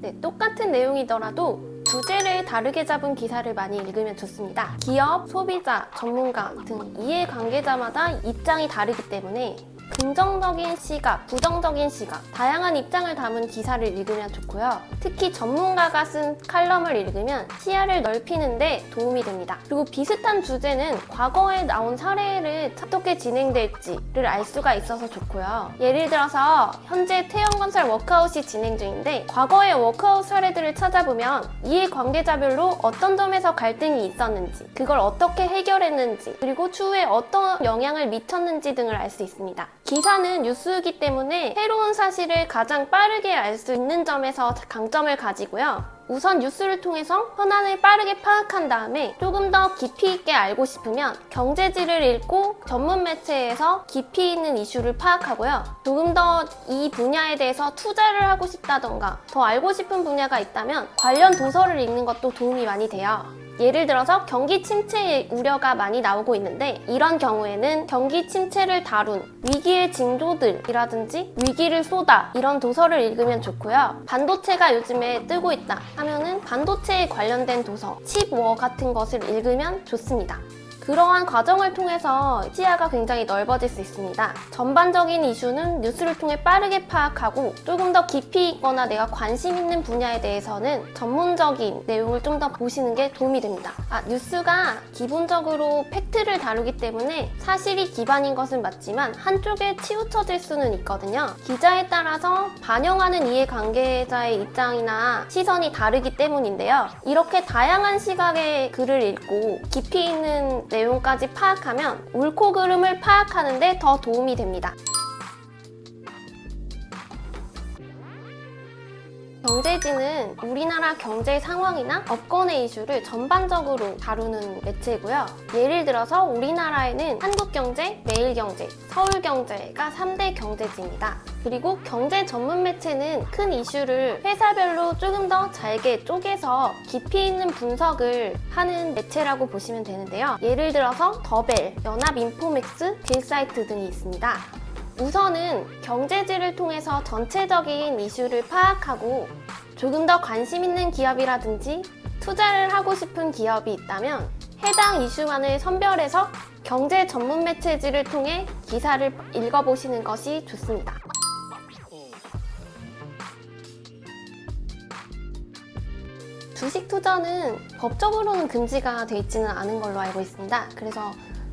네, 똑같은 내용이더라도 주제를 다르게 잡은 기사를 많이 읽으면 좋습니다. 기업, 소비자, 전문가 등 이해관계자마다 입장이 다르기 때문에 긍정적인 시각, 부정적인 시각, 다양한 입장을 담은 기사를 읽으면 좋고요. 특히 전문가가 쓴 칼럼을 읽으면 시야를 넓히는데 도움이 됩니다. 그리고 비슷한 주제는 과거에 나온 사례를 어떻게 진행될지를 알 수가 있어서 좋고요. 예를 들어서 현재 태형건설 워크아웃이 진행 중인데 과거의 워크아웃 사례들을 찾아보면 이해관계자별로 어떤 점에서 갈등이 있었는지, 그걸 어떻게 해결했는지, 그리고 추후에 어떤 영향을 미쳤는지 등을 알 수 있습니다. 기사는 뉴스이기 때문에 새로운 사실을 가장 빠르게 알 수 있는 점에서 강점을 가지고요. 우선 뉴스를 통해서 현안을 빠르게 파악한 다음에 조금 더 깊이 있게 알고 싶으면 경제지를 읽고 전문 매체에서 깊이 있는 이슈를 파악하고요. 조금 더 이 분야에 대해서 투자를 하고 싶다던가 더 알고 싶은 분야가 있다면 관련 도서를 읽는 것도 도움이 많이 돼요. 예를 들어서 경기 침체의 우려가 많이 나오고 있는데 이런 경우에는 경기 침체를 다룬 위기의 징조들이라든지 위기를 쏟아 이런 도서를 읽으면 좋고요. 반도체가 요즘에 뜨고 있다 하면은 반도체에 관련된 도서, 칩워 같은 것을 읽으면 좋습니다. 그러한 과정을 통해서 시야가 굉장히 넓어질 수 있습니다. 전반적인 이슈는 뉴스를 통해 빠르게 파악하고 조금 더 깊이 있거나 내가 관심 있는 분야에 대해서는 전문적인 내용을 좀 더 보시는 게 도움이 됩니다. 뉴스가 기본적으로 팩트를 다루기 때문에 사실이 기반인 것은 맞지만 한쪽에 치우쳐질 수는 있거든요. 기자에 따라서 반영하는 이해관계자의 입장이나 시선이 다르기 때문인데요. 이렇게 다양한 시각의 글을 읽고 깊이 있는 내용까지 파악하면 옳고 그름을 파악하는 데 더 도움이 됩니다. 경제지는 우리나라 경제 상황이나 업권의 이슈를 전반적으로 다루는 매체고요. 예를 들어서 우리나라에는 한국경제, 매일경제, 서울경제가 3대 경제지입니다. 그리고 경제 전문 매체는 큰 이슈를 회사별로 조금 더 잘게 쪼개서 깊이 있는 분석을 하는 매체라고 보시면 되는데요. 예를 들어서 더벨, 연합인포맥스, 딜사이트 등이 있습니다. 우선은 경제지를 통해서 전체적인 이슈를 파악하고 조금 더 관심 있는 기업이라든지 투자를 하고 싶은 기업이 있다면 해당 이슈만을 선별해서 경제 전문 매체지를 통해 기사를 읽어보시는 것이 좋습니다. 주식 투자는 법적으로는 금지가 돼 있지는 않은 걸로 알고 있습니다. 그래서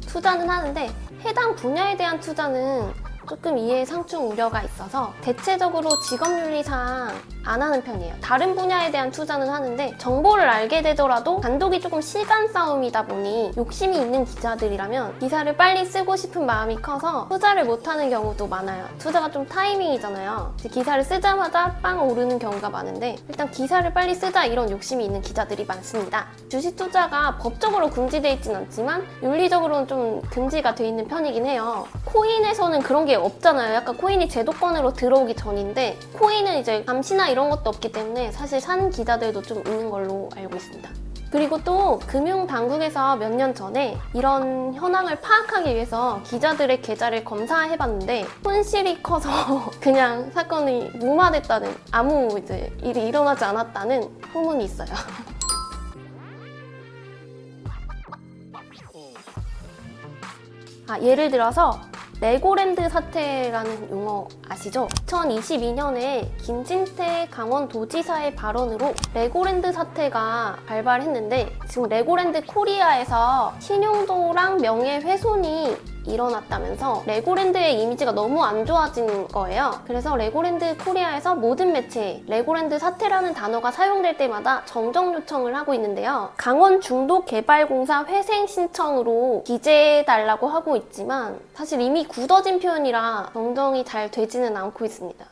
투자는 하는데 해당 분야에 대한 투자는 조금 이해 상충 우려가 있어서 대체적으로 직업윤리상 안 하는 편이에요. 다른 분야에 대한 투자는 하는데 정보를 알게 되더라도 단독이 조금 시간 싸움이다 보니 욕심이 있는 기자들이라면 기사를 빨리 쓰고 싶은 마음이 커서 투자를 못하는 경우도 많아요. 투자가 좀 타이밍이잖아요. 기사를 쓰자마자 빵 오르는 경우가 많은데 일단 기사를 빨리 쓰자 이런 욕심이 있는 기자들이 많습니다. 주식 투자가 법적으로 금지되어 있진 않지만 윤리적으로는 좀 금지가 돼 있는 편이긴 해요. 코인에서는 그런 게 없잖아요. 약간 코인이 제도권으로 들어오기 전인데 코인은 이제 감시나 이런 것도 없기 때문에 사실 산 기자들도 좀 있는 걸로 알고 있습니다. 그리고 또 금융당국에서 몇 년 전에 이런 현황을 파악하기 위해서 기자들의 계좌를 검사해봤는데 손실이 커서 그냥 사건이 무마됐다는 아무 이제 일이 일어나지 않았다는 소문이 있어요. 예를 들어서 레고랜드 사태라는 용어 아시죠? 2022년에 김진태 강원도지사의 발언으로 레고랜드 사태가 발발했는데 지금 레고랜드 코리아에서 신용도랑 명예훼손이 일어났다면서 레고랜드의 이미지가 너무 안 좋아진 거예요. 그래서 레고랜드 코리아에서 모든 매체에 레고랜드 사태라는 단어가 사용될 때마다 정정 요청을 하고 있는데요. 강원 중도개발공사 회생 신청으로 기재해달라고 하고 있지만 사실 이미 굳어진 표현이라 정정이 잘 되지는 않고 있습니다.